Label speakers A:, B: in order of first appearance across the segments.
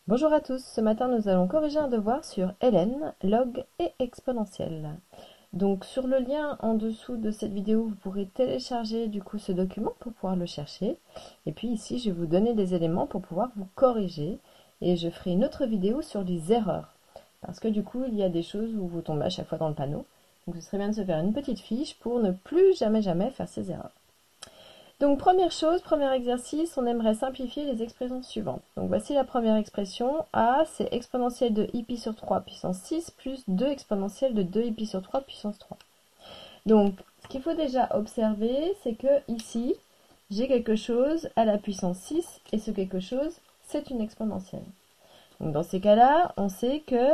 A: Bonjour à tous, ce matin nous allons corriger un devoir sur ln, log et exponentielle. Donc sur le lien en dessous de cette vidéo, vous pourrez télécharger du coup ce document pour pouvoir le chercher. Et puis ici, je vais vous donner des éléments pour pouvoir vous corriger. Et je ferai une autre vidéo sur les erreurs. Parce que du coup, il y a des choses où vous tombez à chaque fois dans le panneau. Donc ce serait bien de se faire une petite fiche pour ne plus jamais faire ces erreurs. Donc première chose, premier exercice, on aimerait simplifier les expressions suivantes. Donc voici la première expression. A, c'est exponentielle de i sur 3 puissance 6 plus 2 exponentielle de 2i sur 3 puissance 3. Donc ce qu'il faut déjà observer, c'est que ici, j'ai quelque chose à la puissance 6 et ce quelque chose, c'est une exponentielle. Donc dans ces cas-là, on sait que,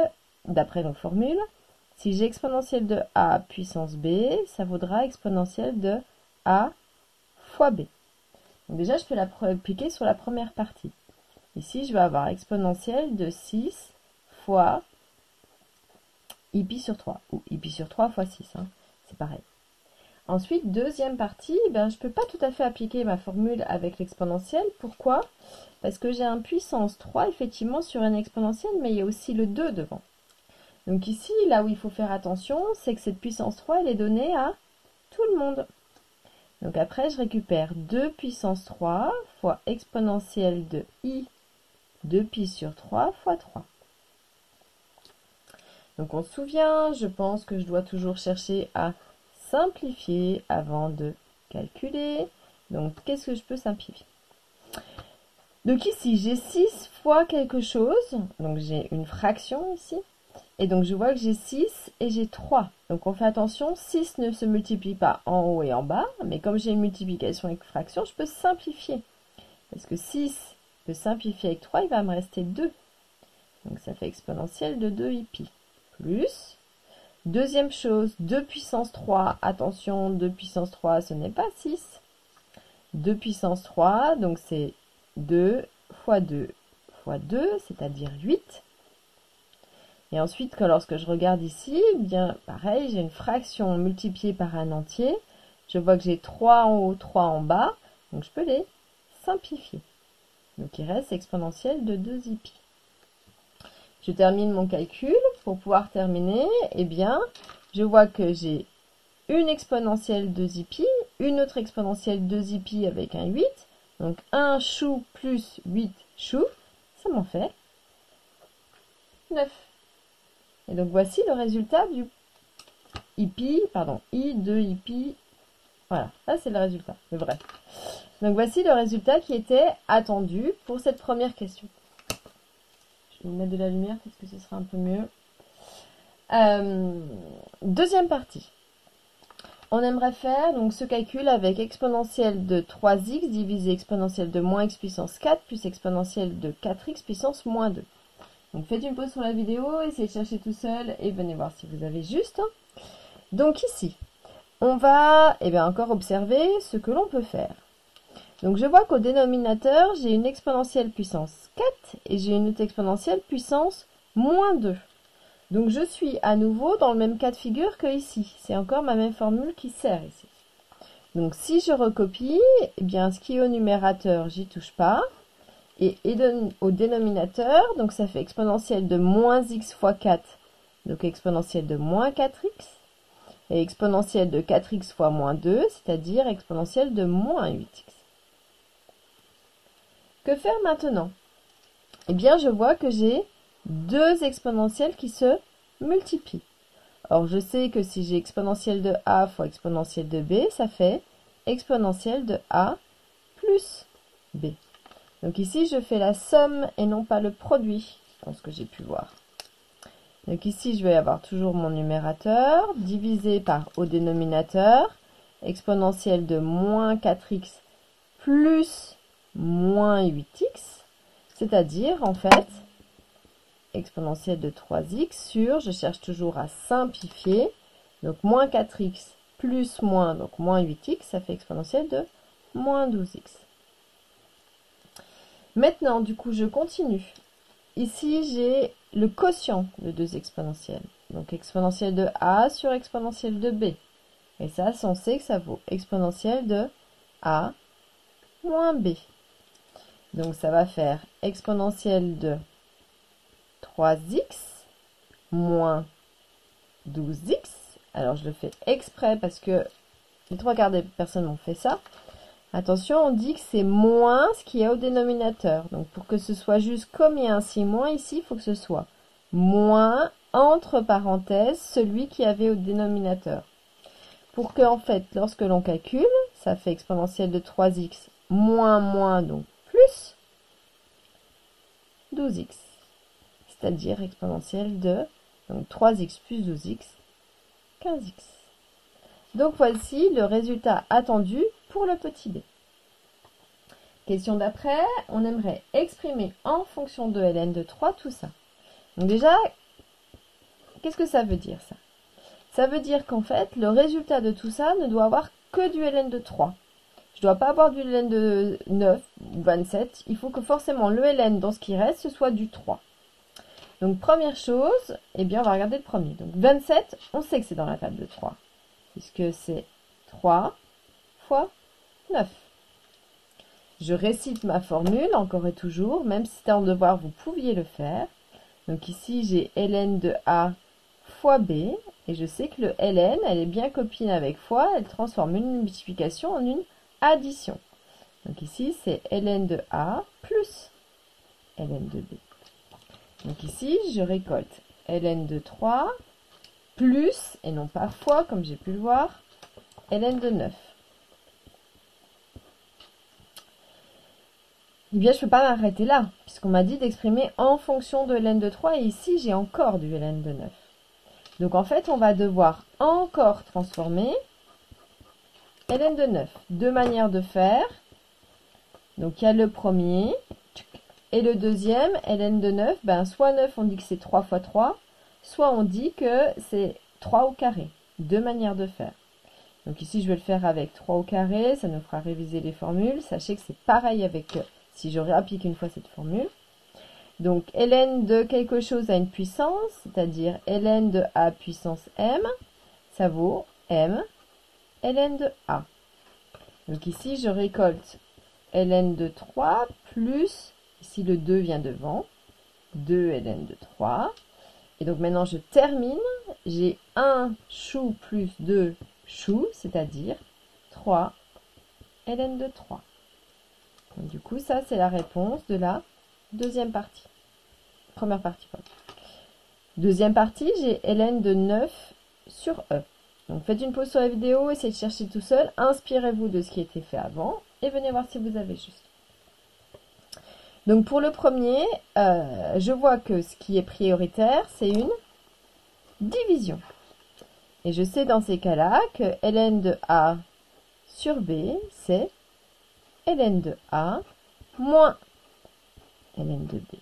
A: d'après nos formules, si j'ai exponentielle de a puissance b, ça vaudra exponentielle de a fois b. Donc déjà, je peux l'appliquer sur la première partie. Ici, je vais avoir exponentielle de 6 fois i sur 3, ou i sur 3 fois 6, hein, c'est pareil. Ensuite, deuxième partie, je ne peux pas tout à fait appliquer ma formule avec l'exponentielle. Pourquoi? Parce que j'ai un puissance 3, effectivement, sur une exponentielle, mais il y a aussi le 2 devant. Donc ici, là où il faut faire attention, c'est que cette puissance 3, elle est donnée à tout le monde. Donc après, je récupère 2 puissance 3 fois exponentielle de i 2pi sur 3 fois 3. Donc on se souvient, je pense que je dois toujours chercher à simplifier avant de calculer. Donc qu'est-ce que je peux simplifier? Donc ici, j'ai 6 fois quelque chose. Donc j'ai une fraction ici. Et donc je vois que j'ai 6 et j'ai 3. Donc on fait attention, 6 ne se multiplie pas en haut et en bas. Mais comme j'ai une multiplication avec fraction, je peux simplifier. Parce que 6 peut simplifier avec 3, il va me rester 2. Donc ça fait exponentielle de 2i plus. Deuxième chose, 2 puissance 3. Attention, 2 puissance 3, ce n'est pas 6. 2 puissance 3, donc c'est 2 fois 2 fois 2, c'est-à-dire 8. Et ensuite, lorsque je regarde ici, bien pareil, j'ai une fraction multipliée par un entier. Je vois que j'ai 3 en haut, 3 en bas. Donc je peux les simplifier. Donc il reste exponentielle de 2i. Je termine mon calcul. Pour pouvoir terminer, eh bien, je vois que j'ai une exponentielle 2i, une autre exponentielle 2i avec un 8. Donc 1 chou plus 8 choux, ça m'en fait 9. Et donc voici le résultat du i 2i. Voilà, ça c'est le résultat, le vrai. Donc voici le résultat qui était attendu pour cette première question. Je vais vous mettre de la lumière, parce que ce sera un peu mieux. Deuxième partie. On aimerait faire donc ce calcul avec exponentielle de 3x divisé exponentielle de moins x puissance 4 plus exponentielle de 4x puissance moins 2. Donc faites une pause sur la vidéo, essayez de chercher tout seul et venez voir si vous avez juste. Donc ici, on va encore observer ce que l'on peut faire. Donc je vois qu'au dénominateur, j'ai une exponentielle puissance 4 et j'ai une autre exponentielle puissance moins 2. Donc je suis à nouveau dans le même cas de figure que ici. C'est encore ma même formule qui sert ici. Donc si je recopie, eh bien ce qui est au numérateur, j'y touche pas. Et au dénominateur, donc ça fait exponentielle de moins x fois 4, donc exponentielle de moins 4x. Et exponentielle de 4x fois moins 2, c'est-à-dire exponentielle de moins 8x. Que faire maintenant? Eh bien je vois que j'ai deux exponentielles qui se multiplient. Or, je sais que si j'ai exponentielle de a fois exponentielle de b, ça fait exponentielle de a plus b. Donc ici, je fais la somme et non pas le produit, dans ce que j'ai pu voir. Donc ici, je vais avoir toujours mon numérateur divisé par au dénominateur, exponentielle de moins 4x plus moins 8x, c'est-à-dire, en fait, exponentielle de 3x sur, je cherche toujours à simplifier, donc moins 4x plus moins, donc moins 8x, ça fait exponentielle de moins 12x. Maintenant, du coup, je continue. Ici, j'ai le quotient de deux exponentielles. Donc, exponentielle de a sur exponentielle de b. Et ça, on sait que ça vaut exponentielle de a moins b. Donc, ça va faire exponentielle de 3x moins 12x. Alors, je le fais exprès parce que les trois quarts des personnes ont fait ça. Attention, on dit que c'est moins ce qui est au dénominateur. Donc, pour que ce soit juste comme il y a un signe moins ici, il faut que ce soit moins, entre parenthèses, celui qui avait au dénominateur. Pour que, en fait, lorsque l'on calcule, ça fait exponentielle de 3x moins, donc plus 12x. C'est-à-dire exponentielle de donc 3x plus 12x, 15x. Donc, voici le résultat attendu pour le petit b. Question d'après, on aimerait exprimer en fonction de ln de 3 tout ça. Donc déjà, qu'est-ce que ça veut dire ça? Ça veut dire qu'en fait, le résultat de tout ça ne doit avoir que du ln de 3. Je ne dois pas avoir du ln de 9 ou 27. Il faut que forcément le ln dans ce qui reste, ce soit du 3. Donc première chose, eh bien on va regarder le premier. Donc 27, on sait que c'est dans la table de 3. Puisque c'est 3 fois 9. Je récite ma formule encore et toujours, même si c'était en devoir, vous pouviez le faire. Donc ici, j'ai ln de A fois B, et je sais que le ln, elle est bien copine avec fois, elle transforme une multiplication en une addition. Donc ici, c'est ln de A plus ln de B. Donc ici, je récolte ln de 3 plus, et non pas fois, comme j'ai pu le voir, ln de 9. Eh bien, je ne peux pas m'arrêter là, puisqu'on m'a dit d'exprimer en fonction de ln de 3, et ici, j'ai encore du ln de 9. Donc, en fait, on va devoir encore transformer ln de 9. Deux manières de faire. Donc, il y a le premier, et le deuxième, ln de 9, ben, soit 9, on dit que c'est 3 fois 3, soit on dit que c'est 3 au carré. Deux manières de faire. Donc ici, je vais le faire avec 3 au carré, ça nous fera réviser les formules. Sachez que c'est pareil avec si je réapplique une fois cette formule. Donc ln de quelque chose à une puissance, c'est-à-dire ln de a puissance m, ça vaut m ln de a. Donc ici, je récolte ln de 3 plus, ici le 2 vient devant, 2 ln de 3. Et donc maintenant, je termine, j'ai 1 chou plus 2 chou, c'est-à-dire 3 ln de 3. Donc, du coup, ça, c'est la réponse de la deuxième partie. Première partie, pardon. Deuxième partie, j'ai ln de 9 sur e. Donc, faites une pause sur la vidéo, essayez de chercher tout seul, inspirez-vous de ce qui a été fait avant et venez voir si vous avez juste. Donc, pour le premier, je vois que ce qui est prioritaire, c'est une division. Et je sais dans ces cas-là que ln de a sur b, c'est ln de a moins ln de b.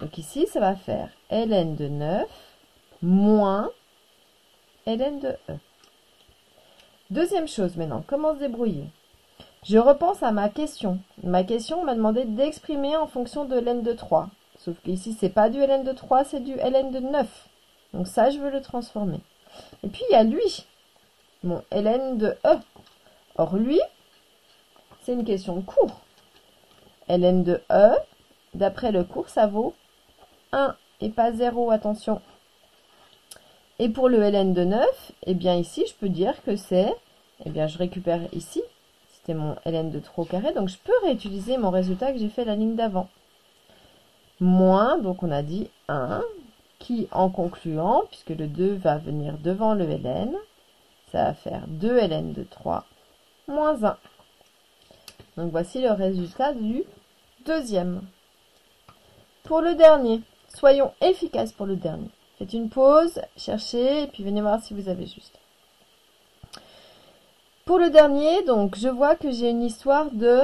A: Donc ici, ça va faire ln de 9 moins ln de e. Deuxième chose maintenant, comment se débrouiller? Je repense à ma question. Ma question m'a demandé d'exprimer en fonction de ln de 3. Sauf qu'ici, c'est pas du ln de 3, c'est du ln de 9. Donc ça, je veux le transformer. Et puis, il y a lui, mon ln de e. Or, lui, c'est une question de cours. ln de e, d'après le cours, ça vaut 1 et pas 0, attention. Et pour le ln de 9, eh bien ici, je peux dire que c'est, eh bien je récupère ici, c'était mon ln de 3 au carré, donc je peux réutiliser mon résultat que j'ai fait la ligne d'avant. Moins, donc on a dit 1, qui en concluant, puisque le 2 va venir devant le ln, ça va faire 2 ln de 3 moins 1. Donc voici le résultat du deuxième. Pour le dernier, soyons efficaces pour le dernier. Faites une pause, cherchez, et puis venez voir si vous avez juste. Pour le dernier, donc, je vois que j'ai une histoire de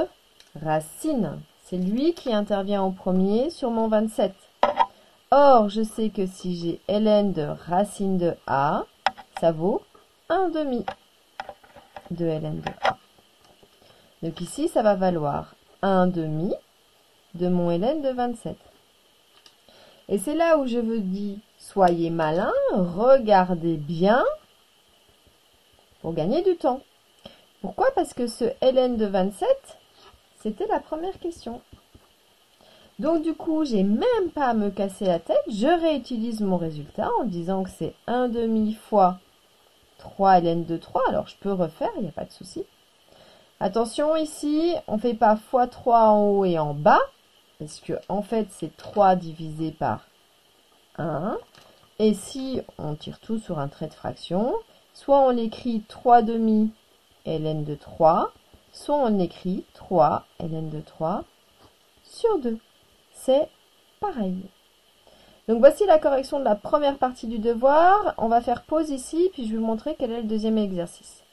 A: racine. C'est lui qui intervient en premier sur mon 27. Or, je sais que si j'ai ln de racine de a, ça vaut 1 demi de ln de a. Donc ici, ça va valoir 1 demi de mon ln de 27. Et c'est là où je vous dis, soyez malins, regardez bien pour gagner du temps. Pourquoi? Parce que ce ln de 27, c'était la première question. Donc du coup, j'ai même pas à me casser la tête, je réutilise mon résultat en disant que c'est 1/2 fois 3 ln de 3. Alors je peux refaire, il n'y a pas de souci. Attention ici, on ne fait pas x3 en haut et en bas, parce que en fait c'est 3 divisé par 1. Et si on tire tout sur un trait de fraction, soit on écrit 3/2 ln de 3, soit on écrit 3 ln de 3 sur 2. C'est pareil. Donc voici la correction de la première partie du devoir. On va faire pause ici, puis je vais vous montrer quel est le deuxième exercice.